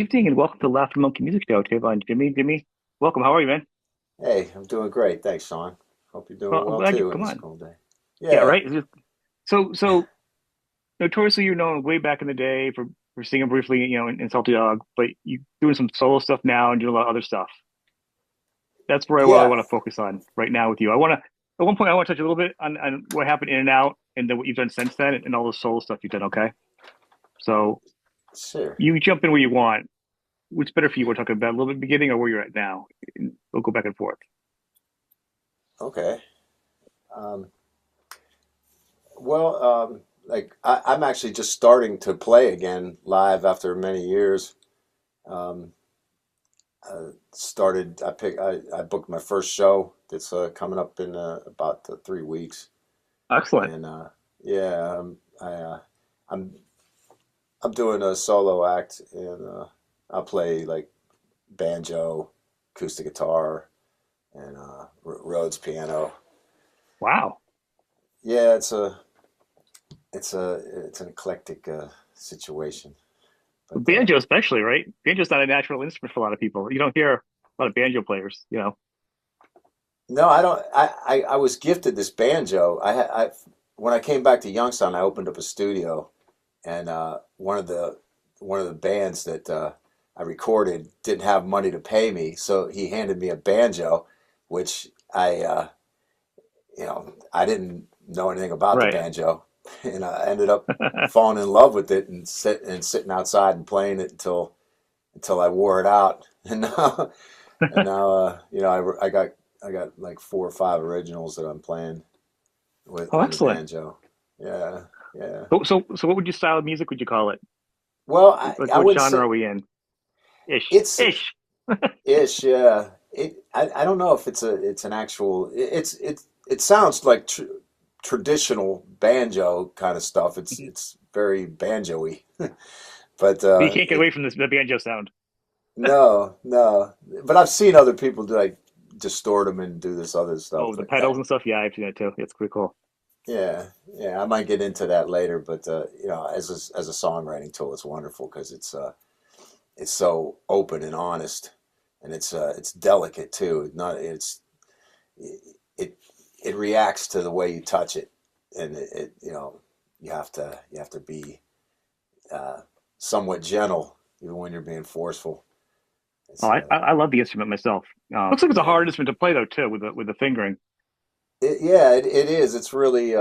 evening and welcome to the Laughter Monkey Music Show. Tavon, Jimmy, welcome. How are you, man? Hey, I'm doing great. Thanks, Sean. Hope you're Well, doing I'm well glad you too in come this on. cold day. Yeah, Yeah, right. So notoriously, you're known way back in the day for singing briefly, in Salty Dog, but you doing some solo stuff now and doing a lot of other stuff. That's where I yeah, want to focus on right now with you. At one point, I want to touch a little bit on what happened in and out, and then what you've done since then, and all the solo stuff you've done. Okay, so sure. you jump in where you want. What's better for you? We're talking about a little bit beginning or where you're at now. And we'll go back and forth. Okay. Um, well, I'm actually just starting to play again live after many years. Um, I booked my first show that's coming up in about 3 weeks, Excellent. and yeah, I'm I'm doing a solo act, and I'll play like banjo, acoustic guitar, and Rhodes piano. Wow. Yeah, it's an eclectic situation. But Banjo especially, right? Banjo's not a natural instrument for a lot of people. You don't hear a lot of banjo players. no, I don't. I was gifted this banjo. When I came back to Youngstown, I opened up a studio, and one of the bands that I recorded didn't have money to pay me, so he handed me a banjo, which I didn't know anything about the Right. banjo, and I ended up falling in love with it and sitting outside and playing it until I wore it out, and now I got like four or five originals that I'm playing with Oh, on the excellent. banjo. Yeah, yeah. So what would you style of music would you call it? Well, Like I what wouldn't genre say are we in? Ish. it's Ish. ish. Yeah, I don't know if it's an actual. It sounds like traditional banjo kind of stuff. It's very banjo-y, but But you can't get away from the banjo sound. no. But I've seen other people do like distort them and do this other stuff. Oh, the But pedals and stuff. Yeah, I've seen that too. It's pretty cool. yeah, I might get into that later. But as a songwriting tool, it's wonderful because it's so open and honest, and it's delicate too. Not it it reacts to the way you touch it, and you have to be uh, somewhat gentle even when you're being forceful. Oh, It's I love the instrument myself. Looks like it's a hard yeah. instrument to play though too, with the fingering. It is. It's really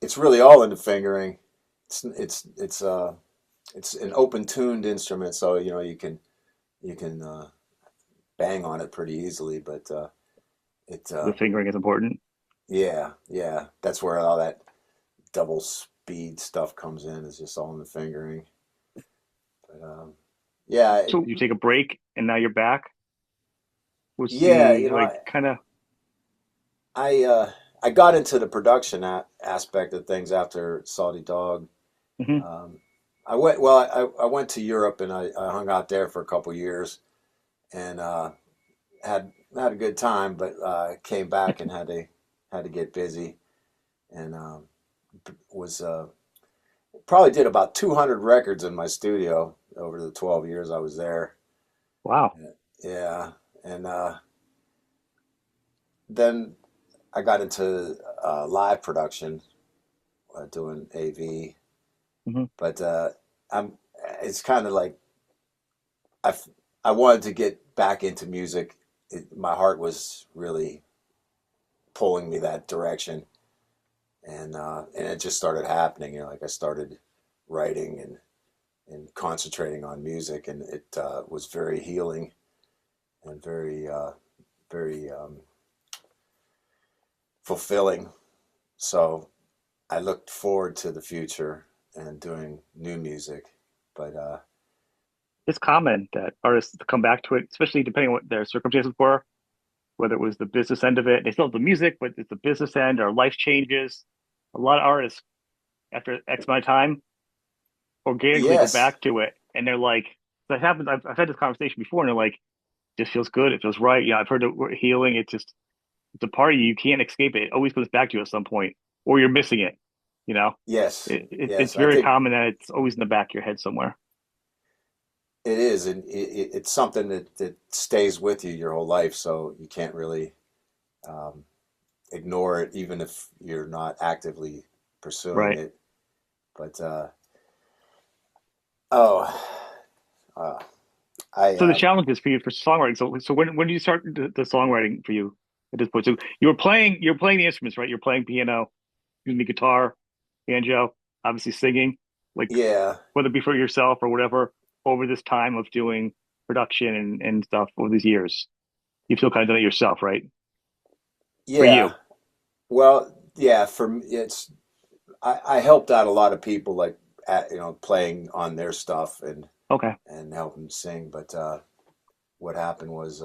it's really all in the fingering. It's an open tuned instrument, so you can bang on it pretty easily. But it The fingering is important. yeah, that's where all that double speed stuff comes in. Is just all in the fingering. But yeah, So you take a break and now you're back. What's yeah. the like kind of I uh, I got into the production aspect of things after Salty Dog. hmm Um, I went to Europe, and I hung out there for a couple years, and had a good time, but came back and had to get busy, and was probably did about 200 records in my studio over the 12 years I was there. wow. Yeah, and then I got into live production, doing AV, hmm but I'm it's kind of like I I wanted to get back into music. My heart was really pulling me that direction, and it just started happening. Like I started writing and concentrating on music, and it was very healing and very fulfilling. So I looked forward to the future and doing new music, but It's common that artists come back to it, especially depending on what their circumstances were, whether it was the business end of it. They still have the music, but it's the business end or life changes. A lot of artists, after X amount of time, organically go yes, back to it, and they're like, that happens. I've had this conversation before, and they're like, just feels good. It feels right. Yeah, I've heard the word healing. It's a part of you. You can't escape it. It always comes back to you at some point, or you're missing it. You know, yes, it's I very could common that it's always in the back of your head somewhere. it is, and it's something that stays with you your whole life. So you can't really um, ignore it, even if you're not actively pursuing Right. it. But oh, uh, I So the challenge is for you for songwriting. So when did you start the songwriting for you at this point? So you're playing the instruments, right? You're playing piano, excuse me, guitar, banjo, obviously singing, like yeah, whether it be for yourself or whatever, over this time of doing production and stuff over these years. You feel kind of done it yourself, right? For yeah. you. Well, yeah. For me, it's I helped out a lot of people, like playing on their stuff Okay. and helping sing. But what happened was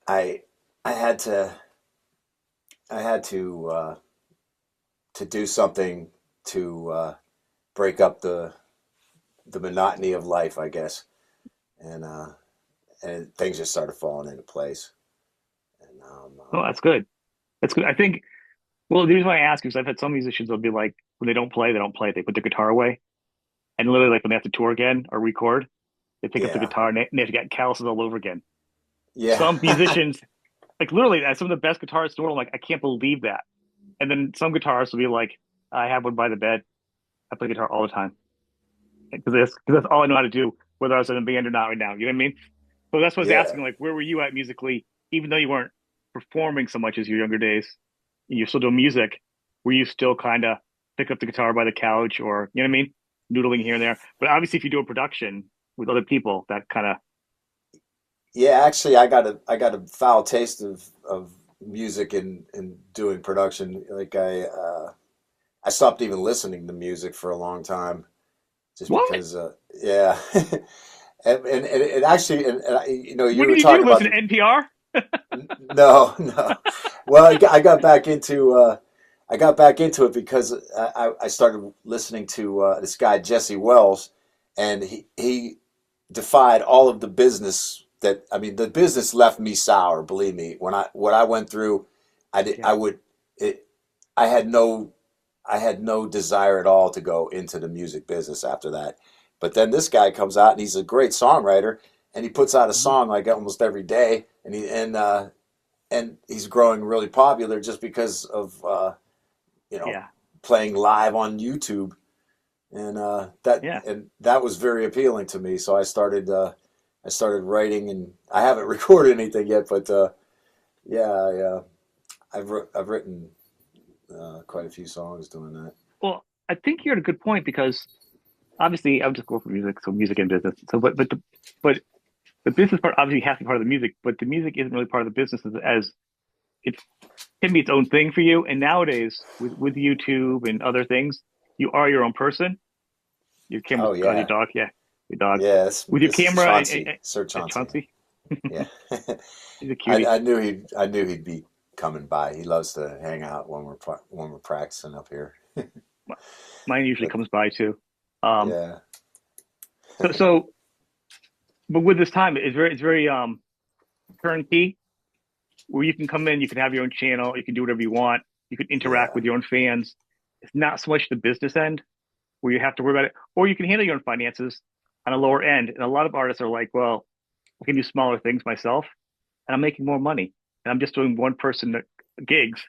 I I had to I had to do something to break up the monotony of life, I guess, and things just started falling into place. And Oh, that's good. That's good. I think, well, the reason why I ask is I've had some musicians will be like, when they don't play, they don't play. They put their guitar away. And literally, like when they have to tour again or record, they pick up the yeah, guitar and they have to get calluses all over again. yeah, Some musicians, like literally, some of the best guitarists in the world, I'm like, I can't believe that. And then some guitarists will be like, I have one by the bed. I play guitar all the time because that's all I know how to do, whether I was in a band or not right now. You know what I mean? So that's what I was yeah, asking, like, where were you at musically, even though you weren't performing so much as your younger days? You're still doing music. Were you still kind of pick up the guitar by the couch or, you know what I mean? Noodling here and there. But obviously, if you do a production with other people, that kind of, yeah. Actually, I got a foul taste of music and doing production. Like I stopped even listening to music for a long time, just what? because yeah. And it actually, you What were did you do? talking about Listen to the NPR? no, no. Well, I got back into it because I started listening to this guy Jesse Wells, and he defied all of the business that I mean the business left me sour. Believe me, when I what I went through, I Yeah. would it I had no desire at all to go into the music business after that. But then this guy comes out and he's a great songwriter and he puts out a Mhm. song like almost every day and he's growing really popular just because of you know Yeah. playing live on YouTube Yeah. and that was very appealing to me. So I started writing and I haven't recorded anything yet, but yeah, I've written quite a few songs doing that. Well, I think you're at a good point because obviously I'm just going for music, so music and business. So, but the business part obviously has to be part of the music, but the music isn't really part of the business as it can be its own thing for you. And nowadays, with YouTube and other things, you are your own person. Your camera's Oh your yeah, dog, yeah, your dog. yeah. With your This is camera, Chauncey, Sir Chauncey. Chauncey, Yeah, he's a cutie. I knew he'd be coming by. He loves to hang out when we're practicing up here. Mine usually But comes by too. Um, yeah, so, but with this time, it's very turnkey, where you can come in, you can have your own channel, you can do whatever you want, you can interact yeah, with your own fans. It's not so much the business end where you have to worry about it, or you can handle your own finances on a lower end. And a lot of artists are like, well, I can do smaller things myself, and I'm making more money, and I'm just doing one person gigs,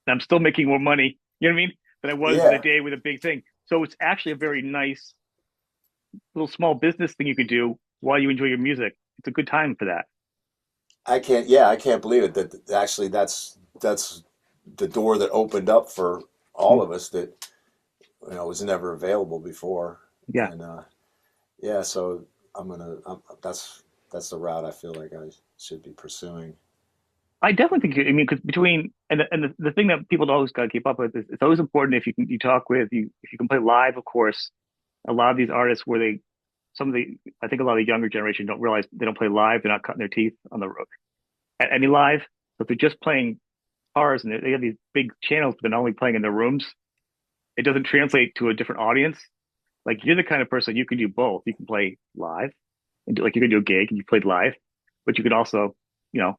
and I'm still making more money. You know what I mean? Than I was in a yeah. day with a big thing. So it's actually a very nice little small business thing you could do while you enjoy your music. It's a good time for that. I can't. Yeah, I can't believe it. That actually, that's the door that opened up for all Mm. of us that was never available before. Yeah, And yeah, so that's the route I feel like I should be pursuing. I definitely think. I mean, because between the thing that people always got to keep up with is it's always important if you talk with you if you can play live. Of course, a lot of these artists where they some of the I think a lot of the younger generation don't realize they don't play live. They're not cutting their teeth on the road at any live. So if they're just playing cars and they have these big channels, but they're not only playing in their rooms, it doesn't translate to a different audience. Like you're the kind of person you can do both. You can play live and do, like you can do a gig and you played live, but you could also, you know,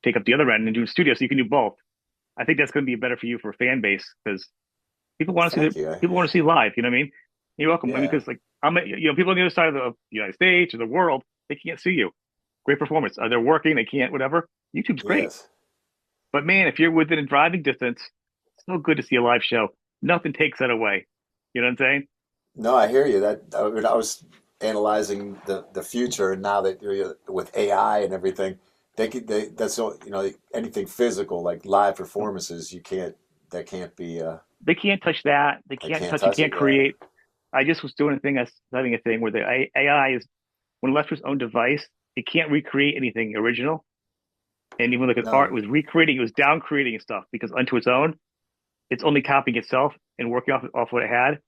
take up the other end and do a studio. So you can do both. I think that's going to be better for you for a fan base because people want to see Thank you. people want to see live. You know what I mean? You're welcome. I mean, Yeah, because like People on the other side of the United States or the world, they can't see you. Great performance. They're working, they can't, whatever. YouTube's great. Yes. But man, if you're within a driving distance, it's so good to see a live show. Nothing takes that away. You know what I'm saying? No, I hear you. That I mean, I was analyzing the future, and now that you're with AI and everything, that's all, anything physical like live performances, you can't that can't be They can't touch that. They they can't can't touch, you touch it. can't Yeah. create. I just was doing a thing, studying a thing where the AI is, when left to its own device, it can't recreate anything original. And even like art, it No. was recreating, it was down creating stuff because unto its own, it's only copying itself and working off what it had.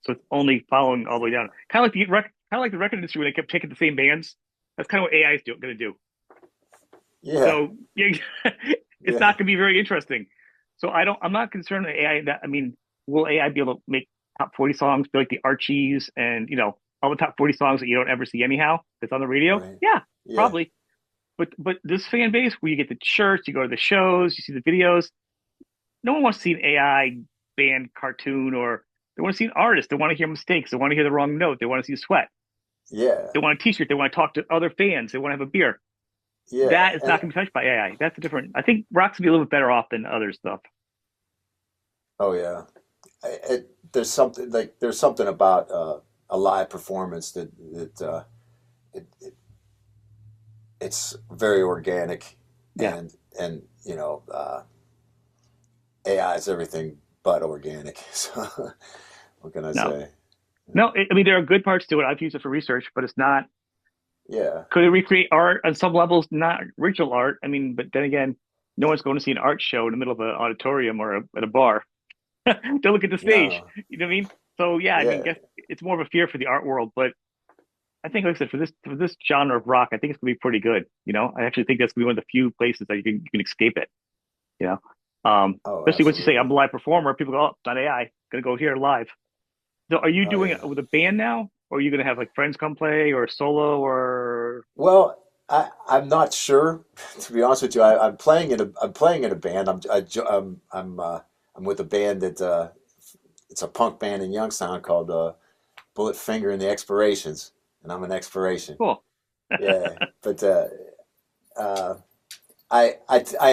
So it's only following all the way down. Kind of like the record industry when they kept taking the same bands. That's kind of what AI is going to do. Yeah. So yeah, it's Yeah. not going to be very interesting. So I'm not concerned with AI. I mean, will AI be able to make top 40 songs, be like the Archies and all the top 40 songs that you don't ever see anyhow? That's on the radio. Right. Yeah, Yeah. probably. But this fan base where you get the shirts, you go to the shows, you see the videos. No one wants to see an AI band cartoon, or they want to see an artist. They want to hear mistakes. They want to hear the wrong note. They want to see sweat. Yeah. They want a T-shirt. They want to talk to other fans. They want to have a beer. Yeah. That is And not going to be touched by AI. That's a different. I think rock's gonna be a little bit better off than other stuff. oh yeah. There's something about a live performance that it's very organic, Yeah. and AI is everything but organic. So what can I No. say? No. I mean, there are good parts to it. I've used it for research, but it's not. Yeah. Could it recreate art on some levels? Not original art. I mean, but then again, no one's going to see an art show in the middle of an auditorium or at a bar. To look at the stage. No. You know what I mean? So yeah, I mean, Yeah. guess it's more of a fear for the art world, but I think, like I said, for this genre of rock, I think it's gonna be pretty good. I actually think that's gonna be one of the few places that you can escape it. You Oh, especially once you say I'm absolutely. a live performer, people go, "Oh, it's not AI, gonna go here live." So, are you Oh doing yeah. it with a band now, or are you gonna have like friends come play, or solo, or Well, I'm not sure, to be honest with you. I'm playing in a band. I'm with a band that it's a punk band in Youngstown called Bullet Finger and the Expirations, and I'm an expiration. cool? Yeah, but uh, I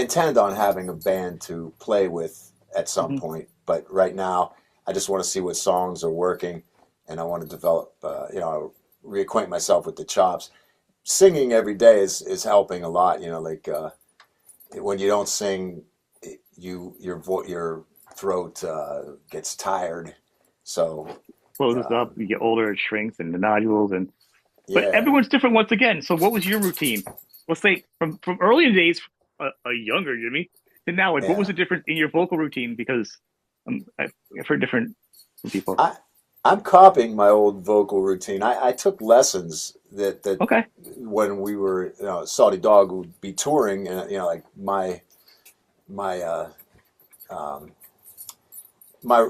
intend on having a band to play with at some Hmm. point, but right now I just want to see what songs are working, and I want to develop, reacquaint myself with the chops. Singing every day is helping a lot. Like when you don't sing, your throat gets tired. So Closes up, um, you get older, it shrinks, and the nodules, and but yeah, everyone's different once again. So, what was your routine? Let's say from earlier days, a younger Jimmy, to now, like, what was yeah. the difference in your vocal routine? Because I've heard different from people. I I'm copying my old vocal routine. I took lessons that Okay. when we were, Salty Dog would be touring, and like my um, my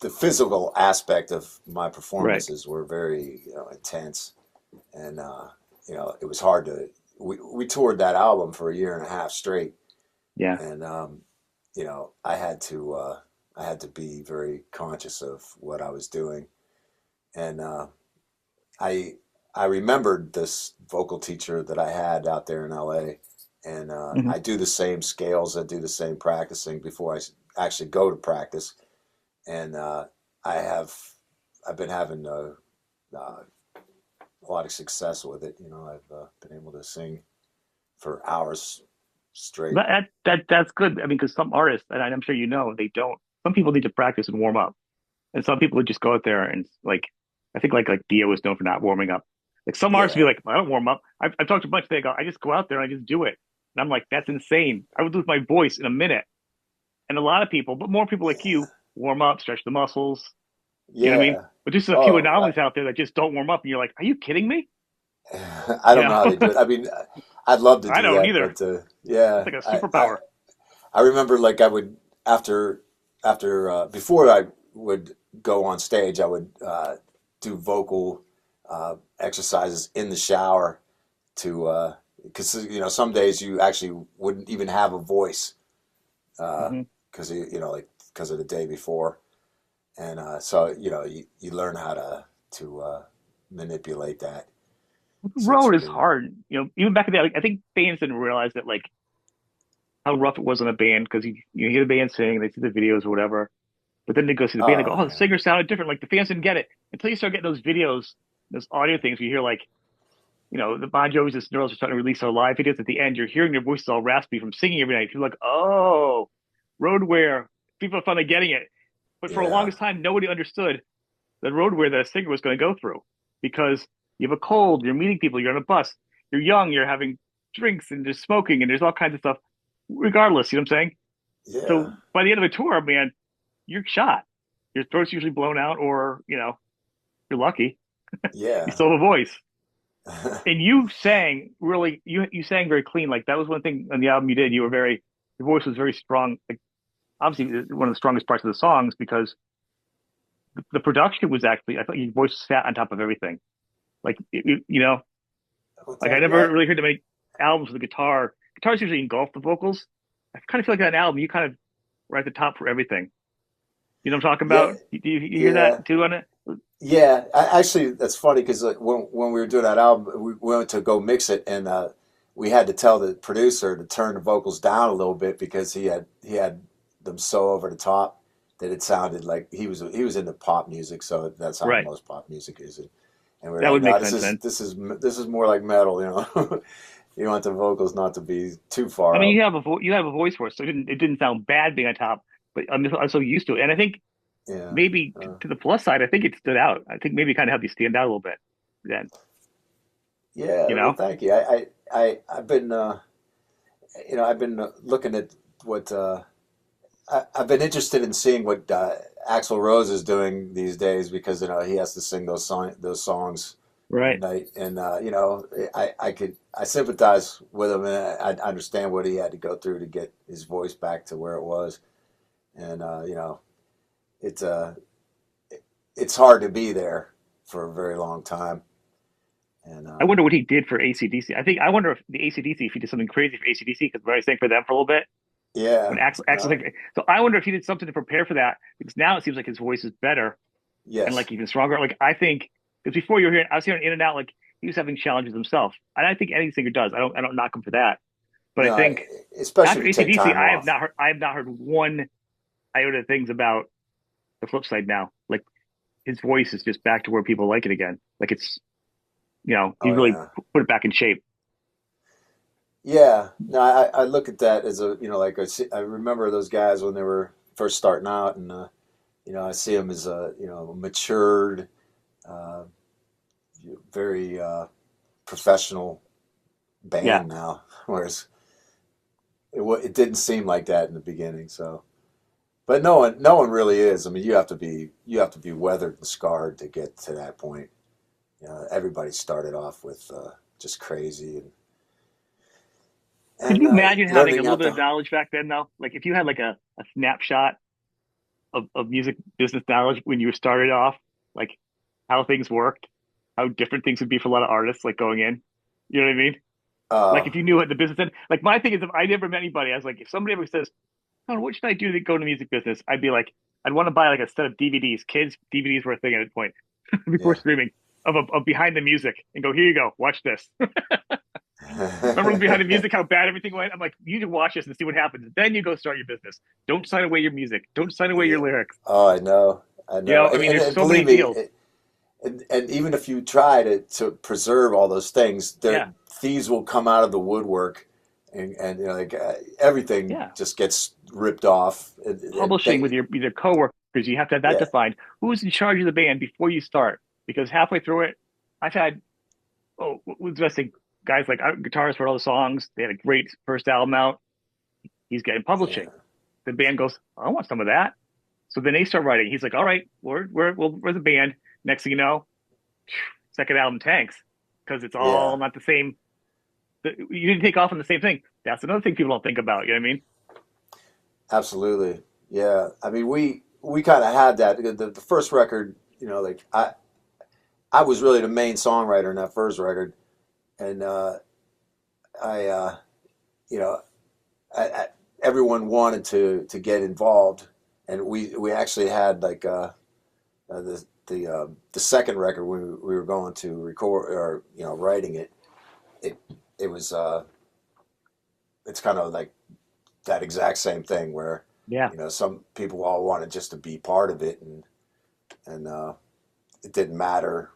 the physical aspect of my Right. performances were very intense, and it was hard to. We toured that album for a year and a half straight, Yeah. and I had to be very conscious of what I was doing, and I I remembered this vocal teacher that I had out there in LA, and Hmm. I do the same scales, I do the same practicing before actually go to practice, and I have I've been having a lot of success with it. I've been able to sing for hours straight. That's good. I mean, because some artists, and I'm sure they don't. Some people need to practice and warm up, and some people would just go out there and like. I think like Dio was known for not warming up. Like some artists would be Yeah, like, I don't warm up. I've talked to a bunch. They go, I just go out there and I just do it. And I'm like, that's insane. I would lose my voice in a minute. And a lot of people, but more people like you, warm up, stretch the muscles. You know what I mean? yeah. But just a few Oh, anomalies out there that just don't warm up, and you're like, are you kidding me? I You don't know know, how they do it. I mean, I'd love to I do don't that, either. but It's yeah, like a I superpower. I remember like I would after before I would go on stage, I would do vocal exercises in the shower to because some days you actually wouldn't even have a voice Hmm. because like because of the day before, and so you learn how to manipulate that to a Road is degree. hard. Even back in the day, like, I think fans didn't realize that like how rough it was on a band because you hear the band sing, they see the videos or whatever, but then they go see the band, they go, Oh oh, the yeah, singer sounded different. Like the fans didn't get it until you start getting those videos, those audio things. Where you hear like the Bon Jovi's and Snurls are starting to release their live videos. At the end, you're hearing their voices all raspy from singing every night. You're like, oh, Roadwear. People are finally getting it. But for the yeah, longest time, nobody understood the roadwear that a singer was going to go through because you have a cold, you're meeting people, you're on a bus, you're young, you're having drinks and there's smoking and there's all kinds of stuff. Regardless, you know what I'm saying? yeah, So by the end of a tour, man, you're shot. Your throat's usually blown out, or you're lucky. You yeah, still have a voice. And you sang really, you sang very clean. Like that was one thing on the album you did. Your voice was very strong. Like obviously one of the strongest parts of the songs because the production was actually, I thought your voice sat on top of everything. Like well, like I thank you. never really heard that many albums with the guitar. Guitars usually engulf the vocals. I kind of feel like that album, you kind of were at the top for everything. You know what I'm talking Yeah, about? Do you hear yeah, that too on it? yeah. Actually, that's funny because like, when we were doing that album, we went to go mix it, and we had to tell the producer to turn the vocals down a little bit because he had them so over the top that it sounded like he was into pop music, so that's how Right. most pop music is. And we are That like, would no, make this sense is then. this is this is more like metal, you know. You want the vocals not to be too I far mean, up. you have a voice for it, so it didn't sound bad being on top. But I'm so used to it, and I think Yeah. maybe Uh, to the plus side, I think it stood out. I think maybe it kind of helped you stand out a little bit. Then yeah. you Well, know, thank you. I've been I've been looking at what I've been interested in seeing what Axl Rose is doing these days because he has to sing those songs every right? night, and I sympathize with him, and I understand what he had to go through to get his voice back to where it was, and it's it's hard to be there for a very long time, and I wonder what he did for AC/DC. I wonder if the AC/DC if he did something crazy for AC/DC because I sang for them for a little bit when yeah, Axel uh, like, so I wonder if he did something to prepare for that because now it seems like his voice is better and yes, like even stronger. Like I think because before you were hearing, I was hearing in and out like he was having challenges himself, and I think any singer does. I don't knock him for that, but I no, think especially after if you take AC/DC, time off. I have not heard one iota of things about the flip side now. Like his voice is just back to where people like it again. Like it's he Oh really yeah. put it back in shape. Yeah, no, I look at that as a like I remember those guys when they were first starting out, and I see them as a matured, uh, very professional Yeah. band now, whereas it didn't seem like that in the beginning. So, but no one really is. I mean, you have to be weathered and scarred to get to that point. Everybody started off with just crazy Could and you imagine having a learning little out bit of the knowledge back then, though? Like if you had like a snapshot of music business knowledge when you started off, like how things worked, how different things would be for a lot of artists, like going in. You know what I mean? Like uh, if you knew what the business end, like my thing is, if I never met anybody, I was like, if somebody ever says, "Oh, what should I do to go into music business?" I'd be like, I'd want to buy like a set of DVDs. Kids DVDs were a thing at a point before yeah. streaming of behind the music and go, here you go, watch this. Remember behind the music how bad everything went? I'm like, you can watch this and see what happens. Then you go start your business. Don't sign away your music. Don't sign away your Yeah. lyrics. Oh, I know. I know. I And, mean, and, there's and so many believe me, deals. and even if you try to preserve all those things, Yeah, thieves will come out of the woodwork, and like everything yeah. just gets ripped off. And Publishing with your coworkers, you have to have that yeah, defined. Who's in charge of the band before you start? Because halfway through it, I've had what's the best thing? Guys like guitarists for all the songs. They had a great first album out. He's getting publishing. yeah, The band goes, I want some of that. So then they start writing. He's like, all right, we're the band. Next thing you know, second album tanks because it's yeah, all not the same. You didn't take off on the same thing. That's another thing people don't think about. You know what I mean? absolutely. Yeah. I mean, we kind of had that. The first record, like I was really the main songwriter in that first record, and I you know I, everyone wanted to get involved, and we actually had like The second record we were going to record or writing it, it it was it's kind of like that exact same thing where Yeah. some people all wanted just to be part of it, and it didn't matter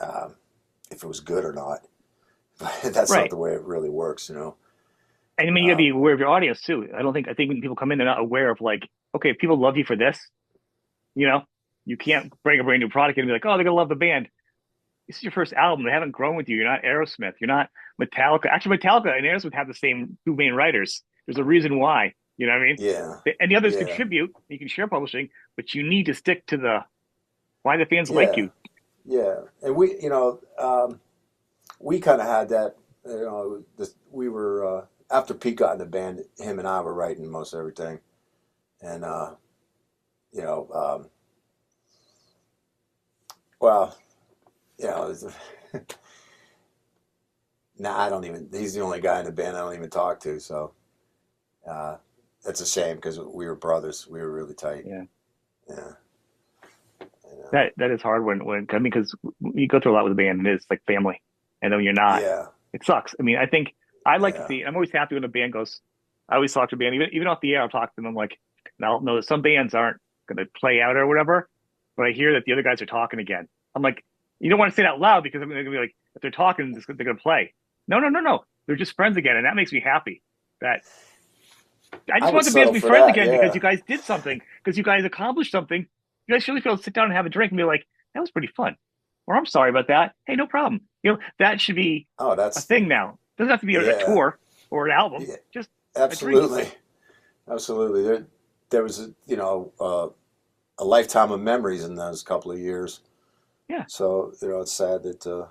um, if it was good or not. But that's not Right. the way it really works. And I mean, you gotta be Um, aware of your audience too. I think when people come in, they're not aware of like, okay, if people love you for this, you know, you can't bring a brand new product in and be like, oh, they're gonna love the band. This is your first album. They haven't grown with you. You're not Aerosmith. You're not Metallica. Actually, Metallica and Aerosmith have the same two main writers. There's a reason why. You know what I mean? yeah, And the others yeah, contribute. You can share publishing, but you need to stick to the why the fans like yeah, you. yeah. And we kind of had that. We were after Pete got in the band, him and I were writing most everything, and you know, um, well, you know, nah, I don't even. He's the only guy in the band I don't even talk to, so uh, that's a shame because we were brothers. We were really tight. Yeah, Yeah, and, that is hard when I mean because you go through a lot with a band and it's like family, and then when you're not, yeah, it sucks. I mean, I think I like to yeah. see. I'm always happy when a band goes. I always talk to a band, even off the air. I'll talk to them. I'm like, now know that some bands aren't going to play out or whatever, but I hear that the other guys are talking again. I'm like, you don't want to say that out loud because I'm going to be like, if they're talking, they're going to play. No, no, no, no. They're just friends again, and that makes me happy. That I I just would want the bands settle to be for friends that. again because you Yeah, guys did something, because you guys accomplished something. You guys should really be able to sit down and have a drink and be like, that was pretty fun. Or I'm sorry about that. Hey, no problem. That should be oh, a that's thing now. It doesn't have to be a yeah, tour or an album. yeah, Just a drink. absolutely, absolutely. There was a lifetime of memories in those couple of years. Yeah. So it's sad that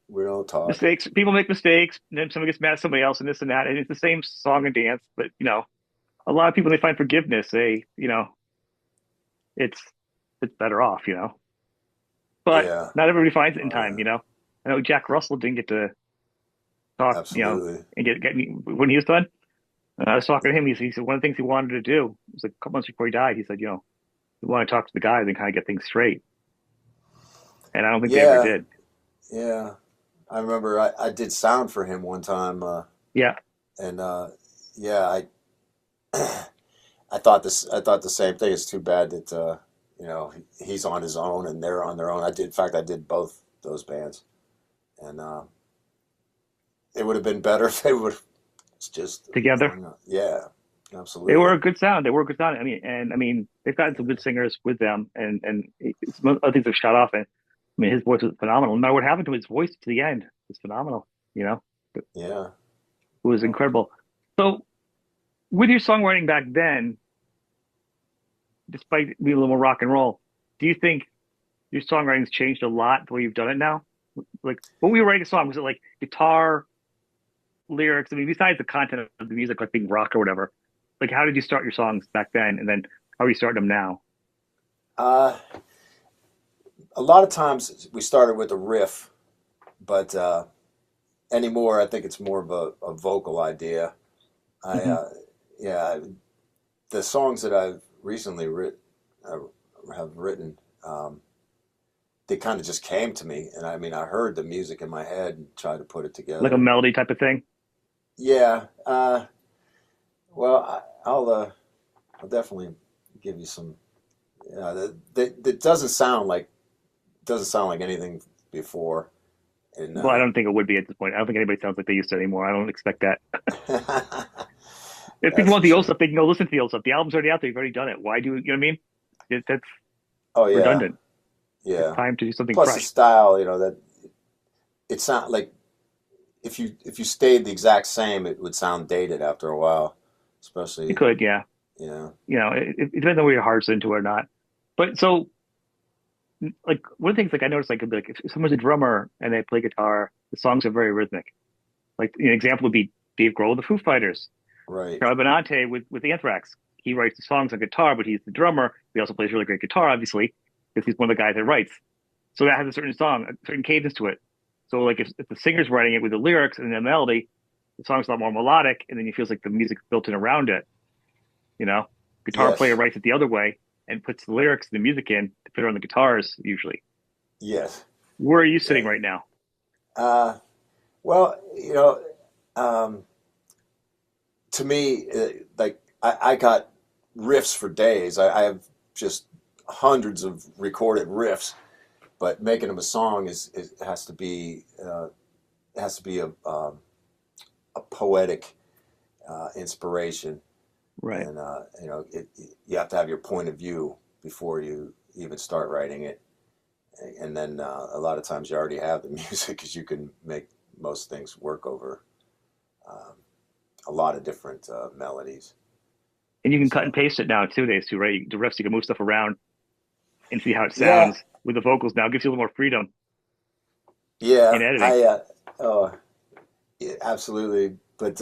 we don't talk. Mistakes. People make mistakes, and then somebody gets mad at somebody else and this and that. And it's the same song and dance. But a lot of people they find forgiveness, it's it's better off. But Yeah, not everybody finds it in oh yeah, time. I know Jack Russell didn't get to talk, absolutely. and get me when he was done. And I was talking to him. He said one of the things he wanted to do was like a couple months before he died. He said, we want to talk to the guys and kind of get things straight. And I don't think they ever Yeah, did. yeah. I remember I did sound for him one time, Yeah, and yeah, I thought the same thing. It's too bad that he's on his own and they're on their own. In fact, I did both those bands, and it would have been better if they would have just together. hung up. Yeah, They were absolutely. a good sound. They were a good sound. I mean, they've gotten some good singers with them, and some other things have shot off. And I mean, his voice was phenomenal. No matter what happened to his voice to the end, it was phenomenal. It Yeah. was Oh, incredible. So, with your songwriting back then, despite being a little more rock and roll, do you think your songwriting's changed a lot the way you've done it now? Like, when we were writing a song, was it like guitar, lyrics? I mean, besides the content of the music, like being rock or whatever, like how did you start your songs back then, and then how are you starting them now? Uh, a lot of times we started with a riff, but anymore I think it's more of a vocal idea. I Hmm. Yeah, the songs that I've recently uh, have written, they kind of just came to me, and I mean I heard the music in my head and tried to put it Like a together. melody type of thing? Yeah, well I'll definitely give you some. That doesn't sound like anything before, and Well, I don't think it would be at this point. I don't think anybody sounds like they used to anymore. I don't expect that. If people that's want for the old sure. stuff, they can go listen to the old stuff. The album's already out there. You've already done it. Why do you know what I mean? That's Oh yeah, redundant. It's yeah. time to do something Plus the fresh. style, that it's not like if you stayed the exact same, it would sound dated after a while, It especially could, yeah. you know. It depends on where your heart's into or not. But so, like, one of the things, like, I noticed, like if someone's a drummer and they play guitar, the songs are very rhythmic. Like, an example would be Dave Grohl, of the Foo Fighters, Right. Charlie Benante with Anthrax. He writes the songs on guitar, but he's the drummer. He also plays really great guitar, obviously, because he's one of the guys that writes. So that has a certain song, a certain cadence to it. So, like, if the singer's writing it with the lyrics and the melody, the song's a lot more melodic, and then it feels like the music's built in around it. You know, guitar player Yes. writes it the other way. and puts the lyrics and the music in to put it on the guitars usually. Yes. Where are you sitting Yeah. right now? Uh, well, um, to me, like I got riffs for days. I have just hundreds of recorded riffs, but making them a song is has to be a poetic inspiration, Right. and you have to have your point of view before you even start writing it, and then a lot of times you already have the music because you can make most things work over um, a lot of different melodies. And you can cut and So paste it now too, days too, right? The riffs, you can move stuff around and see how it yeah, sounds with the vocals now. It gives you a little more freedom in yeah, editing. oh, yeah, absolutely. But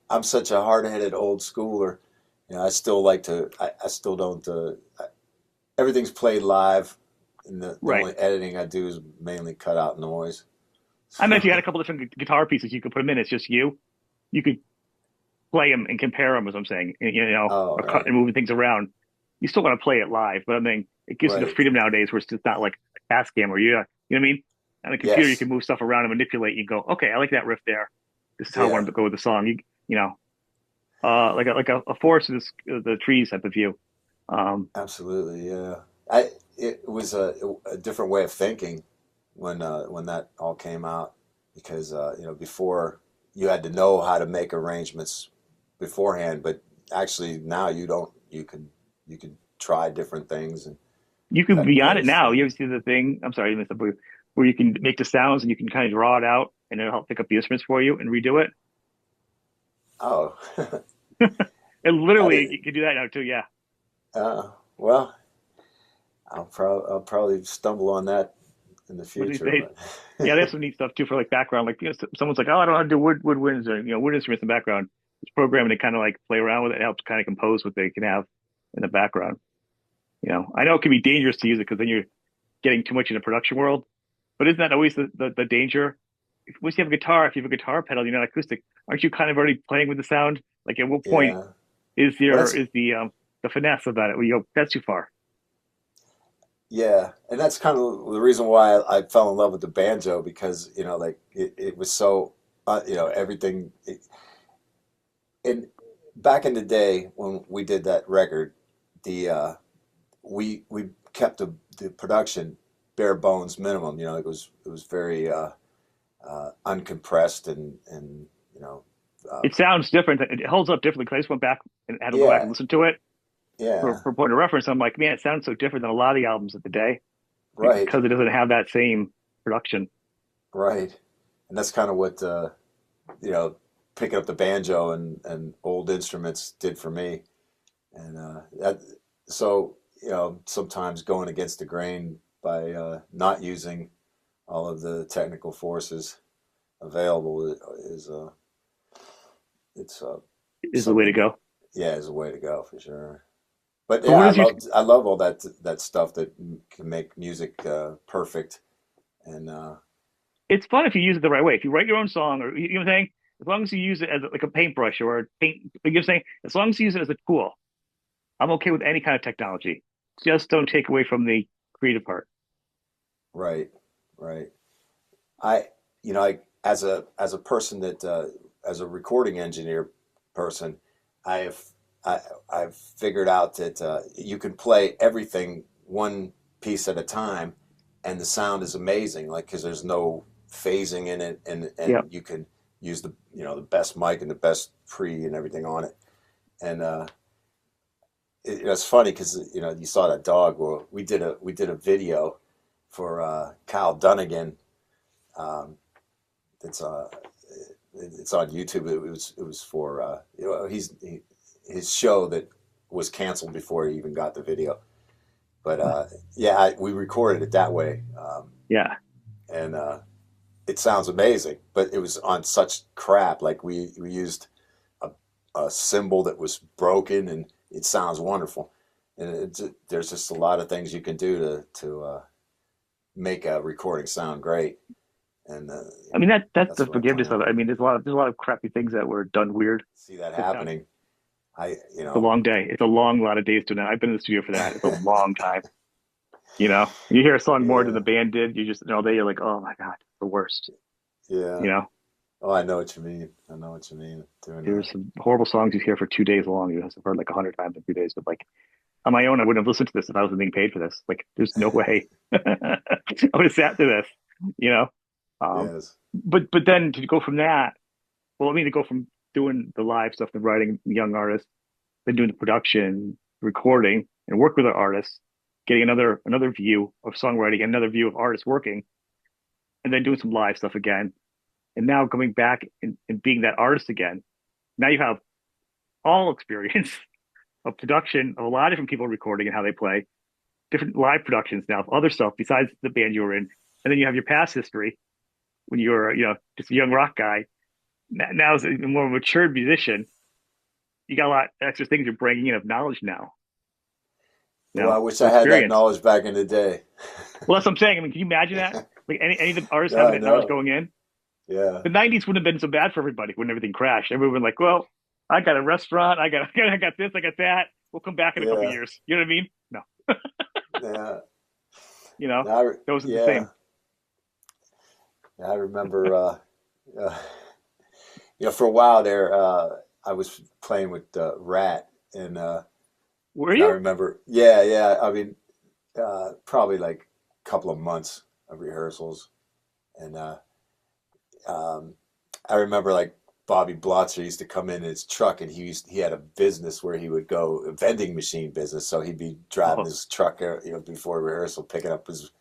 I'm such a hard-headed old schooler. I still like to. I still don't. Everything's played live, and the Right. only editing I do is mainly cut out noise. I mean, if you had a couple different guitar pieces, you could put them in. It's just you. You could play them and compare them, as I'm saying, and, Oh, or cut right, and moving things around. You still want to play it live, but I mean, it gives you the right. freedom nowadays where it's just not like a task game or you know what I mean? On a computer, you Yes, can move stuff around and manipulate. You go, okay, I like that riff there. This is how I yeah, wanted to go with the song. You know, like a forest of the trees type of view. Um, absolutely, yeah. I It was a different way of thinking when that all came out because before you had to know how to make arrangements beforehand, but actually now you don't. You can try different things and you can cut and be on it paste. now. Yeah. You ever see the thing? I'm sorry, I missed the where you can make the sounds and you can kind of draw it out and it'll help pick up the instruments for you and redo it. Oh, And I literally, did. you can do that now too. Yeah. Well, I'll probably stumble on that in the What do you future, say? but Yeah, they have some neat stuff too for like background. Like, someone's like, "Oh, I don't know how to do woodwinds or wood instruments in the background." It's programming to kind of like play around with it. It helps kind of compose what they can have in the background. I know it can be dangerous to use it because then you're getting too much in the production world. But isn't that always the danger? Once you have a guitar, if you have a guitar pedal, you're not acoustic. Aren't you kind of already playing with the sound? Like, at what point yeah. is Well, your that's is the finesse about it? Where you go, that's too far. yeah, and that's kind of the reason why I fell in love with the banjo because like it was so everything. And back in the day when we did that record, the we kept the production bare bones minimum. It was very uncompressed and you know uh, It sounds different. It holds up differently. Because I just went back and had to go back yeah, and listen to it yeah, for point of reference. I'm like, man, it sounds so different than a lot of the albums of the day right, because it doesn't have that same production. right. And that's kind of what you know picking up the banjo and old instruments did for me. And that so sometimes going against the grain by not using all of the technical forces available is it's Is the way to something that go. yeah is a way to go for sure. But So yeah, what I is your? love I love all that stuff that can make music perfect and It's fun if you use it the right way. If you write your own song, or you know what I'm saying, as long as you use it as like a paintbrush or a paint, like you're saying, as long as you use it as a tool, I'm okay with any kind of technology. Just don't take away from the creative part. right, right. I I as a person that as a recording engineer person, I have I, I've figured out that you can play everything one piece at a time, and the sound is amazing. Like because there's no phasing in it, Yeah. and you can use the best mic and the best pre and everything on it. And it's funny because you saw that dog. Well, we did a video for Kyle Dunnigan. Um, it's it's on YouTube. It was for his show that was canceled before he even got the video. But yeah, we recorded it that way, Yeah. and it sounds amazing. But it was on such crap. Like we used a, a cymbal that was broken, and it sounds wonderful. And there's just a lot of things you can do to make a recording sound great, and I mean that's that's the what I plan forgiveness of on it. I doing. mean, there's a lot of crappy things that were done weird See that that sound happening. You It's a know, long day. It's a long lot of days to know. I've been in the studio for that. It's a long time. You know, you hear a song more than the yeah, band did. You just all day you're like, oh my God, it's the worst. yeah. You know, Oh, I know what you mean. I know what you mean. Doing there's some horrible songs you hear for 2 days long. You have heard like 100 times in 2 days. But like on my own, I wouldn't have listened to this if I wasn't being paid for this. Like, there's no way I would have sat through this. You know, um, yes. but then to go from that, well, I mean, to go from doing the live stuff, the writing, young artists, then doing the production, recording, and work with the artists, getting another view of songwriting, another view of artists working, and then doing some live stuff again. And now coming back and being that artist again. Now you have all experience of production of a lot of different people recording and how they play, different live productions now of other stuff besides the band you were in. And then you have your past history when you were, just a young rock guy. Now as a more matured musician, you got a lot of extra things you're bringing in of knowledge now, Well, I wish or I had that experience. knowledge back in the day. Well, that's what I'm saying. I mean, can you imagine that? Like any of the artists No, having I that knowledge know. going in? Yeah, The '90s wouldn't have been so bad for everybody when everything crashed. Everyone would like, well, I got a restaurant, I got this, I got that. We'll come back in a couple of yeah, years. You know what I mean? No, yeah. you know, Now, that wasn't the yeah. same. I remember. Uh, for a while there, I was playing with Rat, and Were and I you? remember, yeah, yeah. I mean, probably like a couple of months of rehearsals, and um, I remember like Bobby Blotzer used to come in his truck, and he had a business where he would go a vending machine business, so he'd be driving Oh, his truck, before rehearsal, picking up his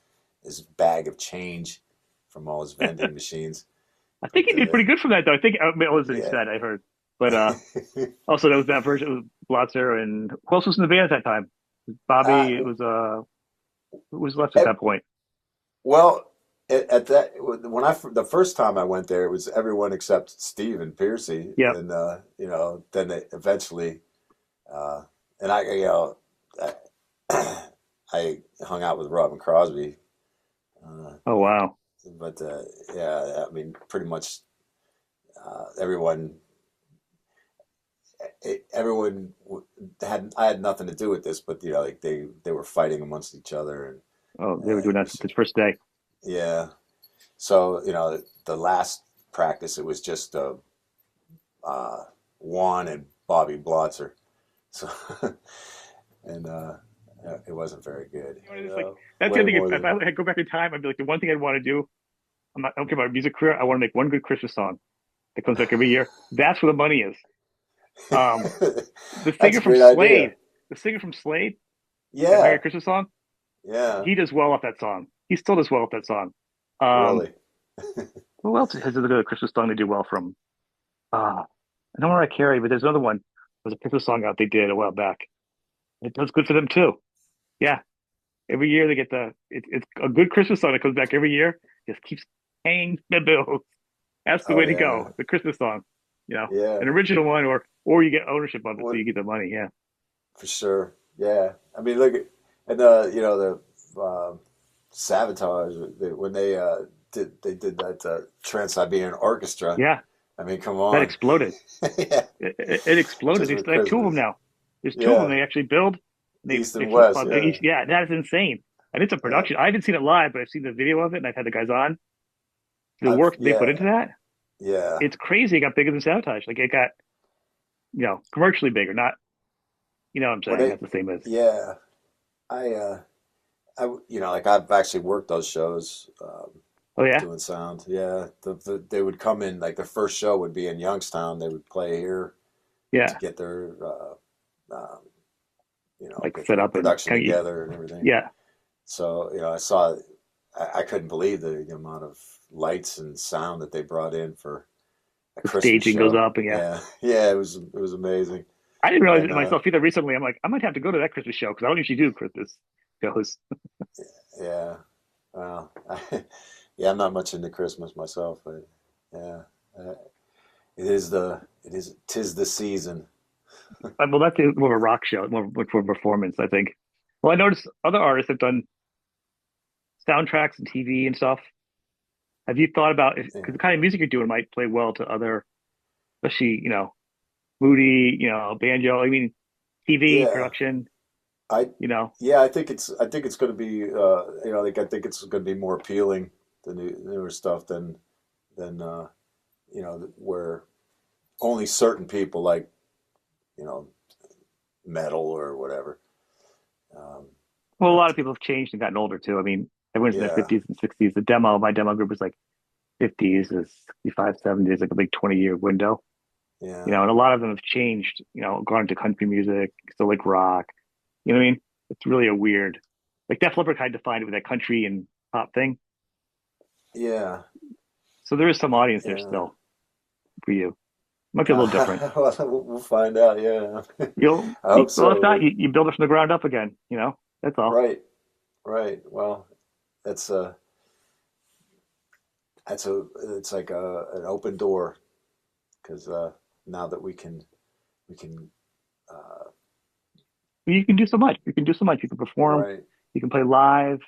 bag of change from all his vending machines. I think But he did pretty good from that though. I think it was what he yeah. said. I heard, but also there was that version with Blotzer and who else was in the band at that time? uh, Bobby. It was who was left at eh, that point? well, at that when the first time I went there, it was everyone except Steve and Piercy, Yep. and then they eventually, uh, and I, I hung out with Robin Crosby, uh, Oh wow. but yeah, I mean, pretty much everyone, everyone had I had nothing to do with this, but like they were fighting amongst each other, and Oh, they were doing it that was this first day. yeah. So the last practice, it was just uh, Juan and Bobby Blotzer. So and it wasn't very good. You know, it's like that's the Way other thing. more If than I had go back in time, I'd be like the one thing I'd want to do. I don't care about a music career. I want to make one good Christmas song that comes back every year. That's where the money is. Um, the that's singer a from great idea. Slade, the singer from Slade, that Merry Yeah, Christmas song, yeah, he does well off that song. He still does well off that song. Um, really. who else has a good Christmas song they do well from? I don't know where I carry, but there's another one. There's a Christmas song out they did a while back. It does good for them too. Yeah, every year they get it's a good Christmas song that comes back every year. Just keeps paying the bills. That's the Oh way to go. yeah, The Christmas song, yeah. an original one, or you get ownership of it, so What you get the money. Yeah, for sure. Yeah, I mean, look at and the Sabotage when they did that Trans Siberian Orchestra. yeah, I mean, come that on. exploded. Yeah, It exploded. just for They have two of them Christmas. now. There's two of them Yeah, they actually build. East They and flip West. flop. They Yeah, each, yeah, that is insane. And it's a yeah. production. I haven't seen it live, but I've seen the video of it, and I've had the guys on. The I've work they put yeah, into that, yeah. it's crazy. It got bigger than Sabotage. Like it got, commercially bigger. Not, you know what I'm Well, saying? Not the same as. yeah. I like I've actually worked those shows, Oh yeah, doing sound. Yeah, they would come in like the first show would be in Youngstown. They would play here to yeah. get their um, Like get set their up and production kind of, together and everything. yeah. So I saw, I couldn't believe the amount of lights and sound that they brought in for a The Christmas staging goes show. up, and yeah. Yeah, yeah, it was amazing. I didn't realize And it myself either. Recently, I'm like, I might have to go to that Christmas show because I don't usually do Christmas shows. yeah, well, yeah, I'm not much into Christmas myself, but yeah, uh, tis the season. Well, that's more of a rock show, more for performance, I think. Well, I noticed other artists have done soundtracks and TV and stuff. Have you thought about because Yeah, the kind of music you're doing might play well to other, especially moody, banjo. I mean, TV Yeah. production, I you know. yeah, I think it's going to be like I think it's going to be more appealing the newer stuff than where only certain people like you know metal or whatever. Um, Well, a lot but of people have changed and gotten older too. I mean, everyone's in their yeah, 50s and 60s. My demo group was like 50s is 65, 70s, like a big 20-year window, yeah, and a lot of them have changed, gone into country music, still like rock. You know what I mean? It's really a weird, like Def Leppard kind of defined it with that country and pop thing. yeah, So there is some audience there yeah. still for you. Might be a little different. Well, we'll find out. Yeah, You'll, I hope well, if so. not, you build it from the ground up again, that's all. Right, right. Well, that's a it's like an open door because now that we can uh, You can do so much. You can do so much. You can perform, right. you can play live,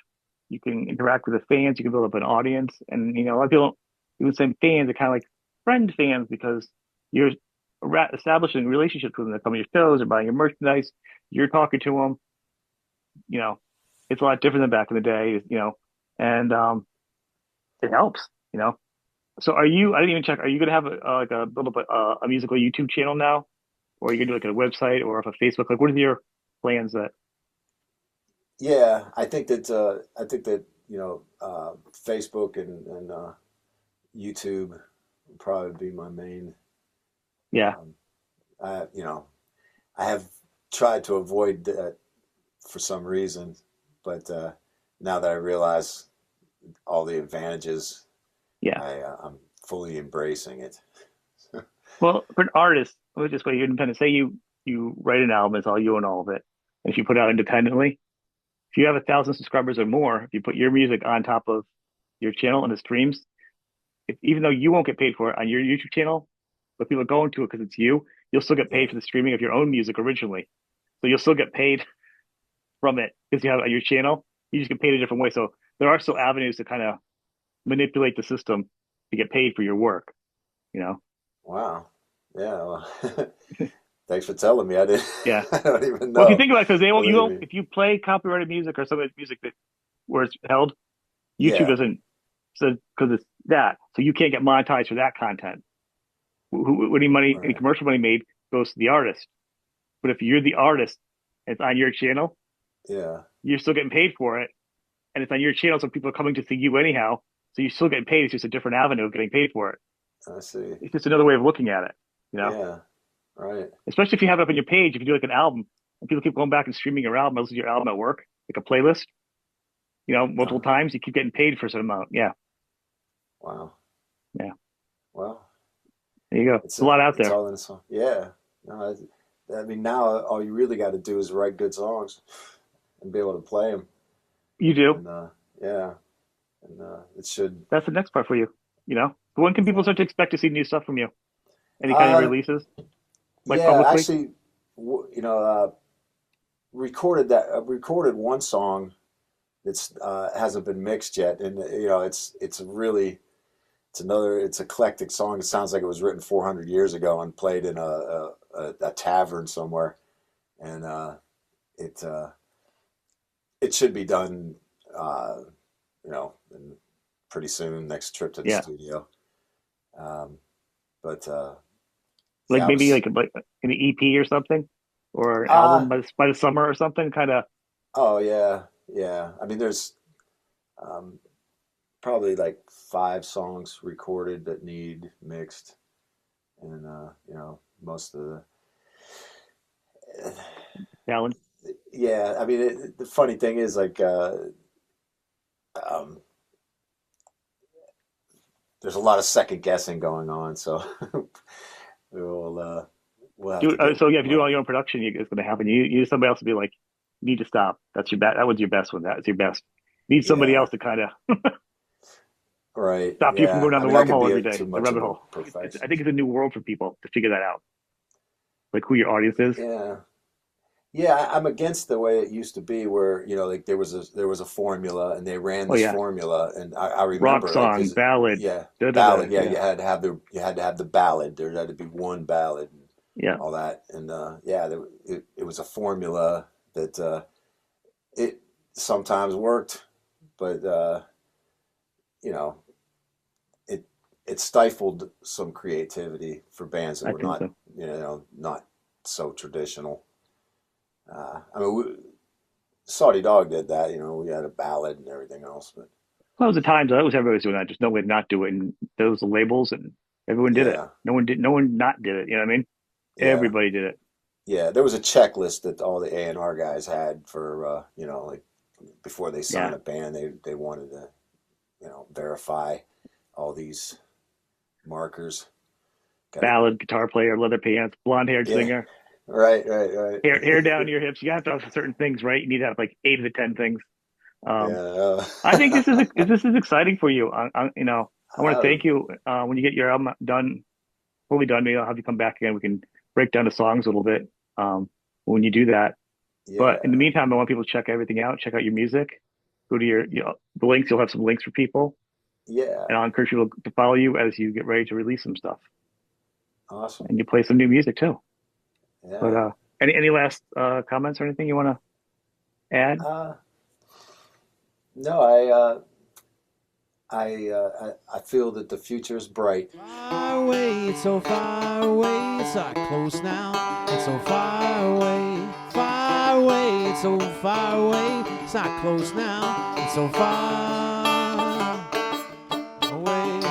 you can interact with the fans, you can build up an audience. And, a lot of people, even saying fans are kind of like friend fans because you're establishing relationships with them that come to your shows or buying your merchandise. You're talking to them, you know, it's a lot different than back in the day, and it helps, So I didn't even check, are you going to have like a build up a musical YouTube channel now? Or are you going to do like a website or off of Facebook? Like, what are your plans that, Yeah, I think that Facebook and YouTube would probably be my main. yeah. Um, I you know I have tried to avoid that for some reason, but now that I realize all the advantages, Yeah. I'm fully embracing it. Well, for an artist, let me just say you're independent. Say you write an album, it's all you own all of it. And if you put it out independently, if you have 1,000 subscribers or more, if you put your music on top of your channel and the streams, even though you won't get paid for it on your YouTube channel, but people are going to it because it's you, you'll still get Yeah, paid for the streaming of your own music originally. So you'll still get paid from it because you have it on your channel. You just get paid a different way. So there are still avenues to kind of manipulate the system to get paid for your work, you know? wow. Yeah, well, thanks for telling me. I didn't. Yeah. I don't even Well, if you know. think about it, because they won't, you Believe won't, me. if you play copyrighted music or some of the music that where it's held, YouTube Yeah, doesn't, so because it's that, so you can't get monetized for that content. Any right. commercial money made goes to the artist. But if you're the artist, and it's on your channel, Yeah, you're still getting paid for it, and it's on your channel, so people are coming to see you anyhow. So you're still getting paid. It's just a different avenue of getting paid for it. I see. It's just another way of looking at it, you know. Yeah, right. Especially if you have it up on your page, if you do like an album, and people keep going back and streaming your album, listen to your album at work, like a playlist, multiple Uh-huh. times, you keep getting paid for a certain amount. Yeah, Wow. yeah. Well, There you go. It's a lot out it's there. all in a song. Yeah. No, I mean now all you really got to do is write good songs and be able to play them. You do. And yeah, and it should. That's the next part for you. When can people Yeah. start to expect to see new stuff from you? Any kind of Uh, releases, like yeah. publicly? Actually, recorded one song that's hasn't been mixed yet, and it's really it's eclectic song. It sounds like it was written 400 years ago and played in a tavern somewhere, and it it should be done, uh, in pretty soon. Next trip to the Yeah, studio. Um, but like yeah, I maybe was. like an EP or something, or an album Uh, by the summer or something. Kind of. oh yeah, yeah. I mean, there's um, probably like 5 songs recorded that need mixed, and most of the. Talent. Yeah, I mean, the funny thing is like um, there's a lot of second guessing going on, so we'll uh, we'll have to get So yeah, if you do right. all your own production, it's going to happen. You need somebody else to be like, you need to stop. That's your best. That was your best one. That's your best. You need somebody Yeah, else to kind of right. stop you from Yeah, going down I the mean, I could wormhole be every too day, the much of rabbit a hole. I think perfectionist. it's a new world for people to figure that out, like who your audience is. Yeah, yeah. I'm against the way it used to be, where like there was a formula, and they ran Oh this yeah, formula, and I rock remember like song, because ballad, yeah, da da da. ballad. Yeah, Yeah, you had to have the ballad. There had to be one ballad. Yeah, all that, and yeah, it was a formula that it sometimes worked, but you know, it it stifled some creativity for bands that I were think not, so. not so traditional. I mean, Saudi Dog did that. We had a ballad and everything else, but Well, there was a time that was everybody was doing that. Just no way to not do it, and those were labels, and everyone did it. yeah, No one did. No one not did it. You know what I mean? yeah, Everybody did it. yeah. There was a checklist that all the A&R guys had for, like before they sign Yeah, a band, they wanted to, verify all these markers. Got to, ballad, guitar player, leather pants, blonde haired yeah, singer, right, right, right. hair down to your hips. You have to have certain things, right? You need to have like 8 of the 10 things. Um, Yeah, I think this is exciting for you. I want to uh, thank you. When you get your album done, fully done, maybe I'll have you come back again. We can break down the songs a little bit. When you do that. But in the yeah, meantime, I want people to check everything out. Check out your music. Go to the links. You'll have some links for people, yeah. and I'll encourage people to follow you as you get ready to release some stuff, Awesome. and you play some new music too. But Yeah. any last comments or anything you want to add? Uh, no, I feel that the future is bright. Far away, it's so far away, it's not close now. It's so far away, it's so far away, it's not close now. It's so far away.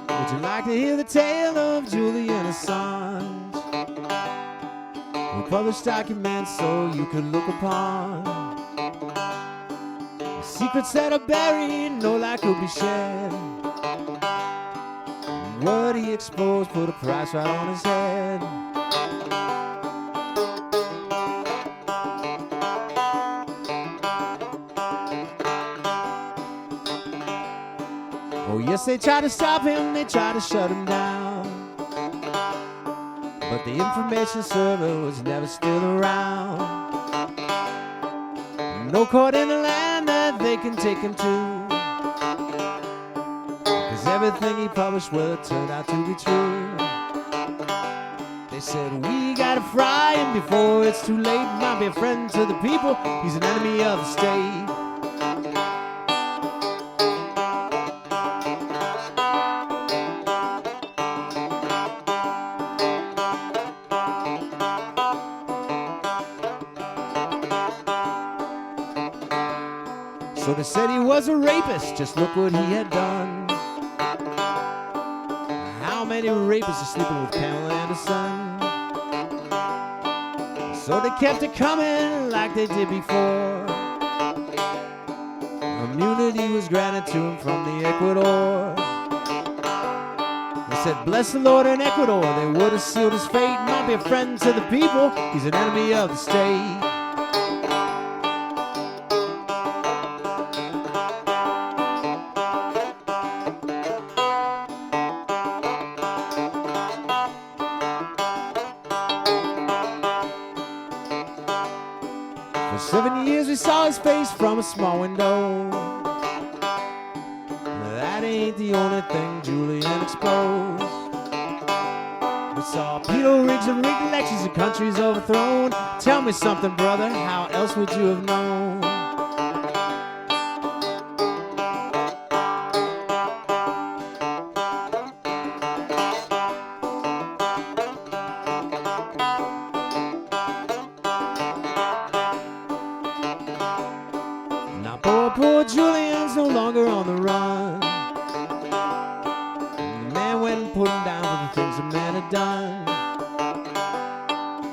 Would you like to hear the tale of Julian Assange, who published documents so you could look upon secrets that are buried, no light could be shed. What he exposed put a price right on his head. Oh yes, they tried to stop him, they tried to shut him down, but the information server was never still around. No court in the land that they can take him to, 'cause everything he published, well, it turned out to be true. They said, we gotta fry him before it's too late. Might be a friend to the people, he's an enemy of the state. So they said he was a rapist, just look what he had done. How many rapists are sleeping with Pamela Anderson? So they kept it coming like they did before. Immunity was granted to him from the Ecuador. They said, bless the Lord in Ecuador, they would have sealed his fate. Might be a friend to the people, he's an enemy of the state. For 7 years we saw his face from a small window. That ain't the only thing Julian exposed. We saw pedo rigs and rigged elections and countries overthrown. Tell me something, brother, how else would you have known? Now poor Julian's no longer on the run. The man went and put him down for the things the man had done.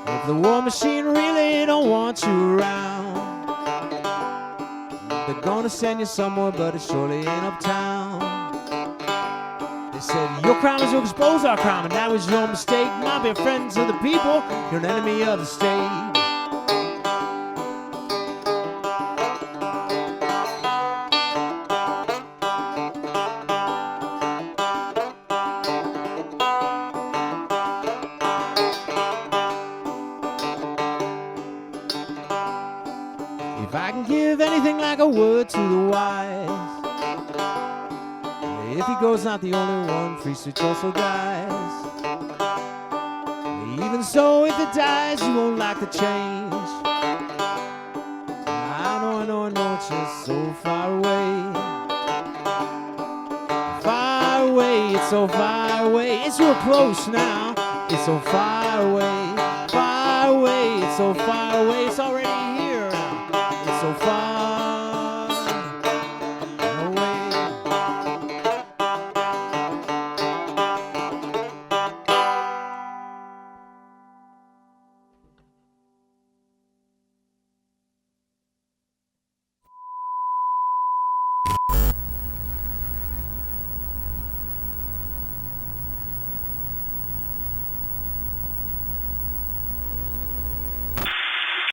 If the war machine really don't want you around, they're gonna send you somewhere, but it surely ain't uptown. They said, your crime is to expose our crime, and that was your mistake. Might be a friend to the people, you're an enemy of the state. If I can give anything like a word to the wise, If he goes, not the only one, free speech also dies. Even so, if it dies, you won't like the change. I know, it's just so far away. Far away, it's so far away. It's real close now. It's so far away. Far away, it's so far away. It's already here now. It's so far